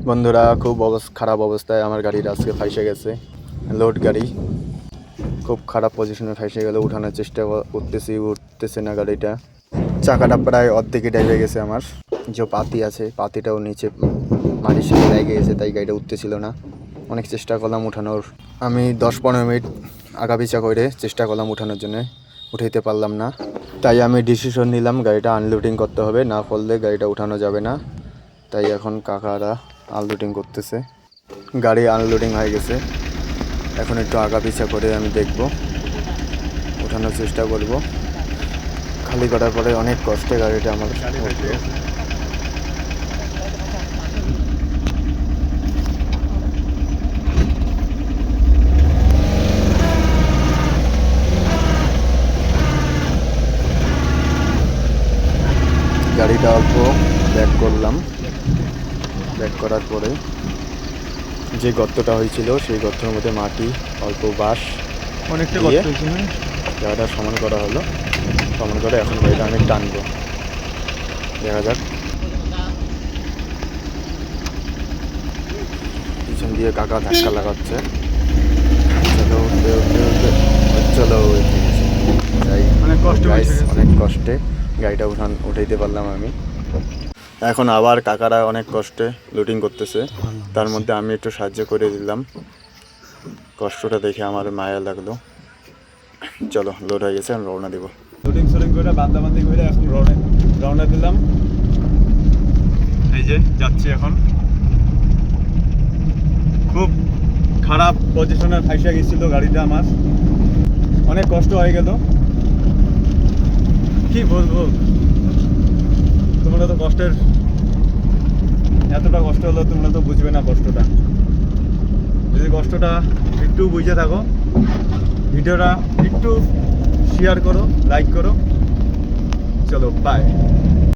বন্ধুরা খুব খারাপ অবস্থায় আমার গাড়িটা আজকে ফাইসে গেছে। লোড গাড়ি খুব খারাপ পজিশনে ফাইসে গেল। উঠানোর চেষ্টা করতেছি, উঠতেছে না গাড়িটা। চাকাটা প্রায় অর্ধেকই ডেবে গেছে। আমার যে পাতি আছে পাতিটাও নিচে মাটির সাথে লেগে গেছে, তাই গাড়িটা উঠতেছিল না। অনেক চেষ্টা করলাম উঠানোর। আমি 10-15 মিনিট আগা পিছা করে চেষ্টা করলাম উঠানোর জন্য, উঠাইতে পারলাম না। তাই আমি ডিসিশন নিলাম গাড়িটা আনলোডিং করতে হবে, না করলে গাড়িটা উঠানো যাবে না। তাই এখন কাকারা আনলোডিং করতেছে। গাড়ি আনলোডিং হয়ে গেছে। এখন একটু আগা পিছা করে আমি দেখব, ওঠানোর চেষ্টা করব। খালি করার পরে অনেক কষ্টে গাড়িটা আমার উঠলো। গাড়িটা অল্প ব্যাক করলাম। ব্যাক করার পরে যে গর্তটা হয়েছিল সেই গর্তের মধ্যে মাটি, অল্প বাঁশ অনেকটা দিয়ে কষ্ট হয়েছে। জায়গাটা সমান করা হলো। সমান করে এখন গাড়িটা আমি টানবো, দেখা যাক। পিছন দিয়ে কাকা ধাক্কা লাগাচ্ছে। চলো উঠতে উঠতে উঠতে চলো যাই। অনেক কষ্ট হয়েছে। অনেক কষ্টে গাড়িটা উঠাইতে পারলাম আমি। এখন আবার কাকারা অনেক কষ্টে লোডিং করতেছে, তার মধ্যে আমি একটু সাহায্য করে দিলাম। কষ্টটা দেখে আমার মায়া লাগলো। চলো লোড হয়ে গেছে, আমি রওনা দেবো। লোডিং সোডিং করে বান্দাবান্দি করে এখন রওনা দিলাম। এই যে যাচ্ছি এখন। খুব খারাপ পজিশনে ফাইসা গেছিল গাড়িটা আমার, অনেক কষ্ট হয়ে গেল। কি বলবো, তোমরা তো কষ্টের, এতটা কষ্ট হলো তোমরা তো বুঝবে না কষ্টটা। যদি কষ্টটা একটু বুঝে থাকো, ভিডিওটা একটু শেয়ার করো, লাইক করো। চলো বাই।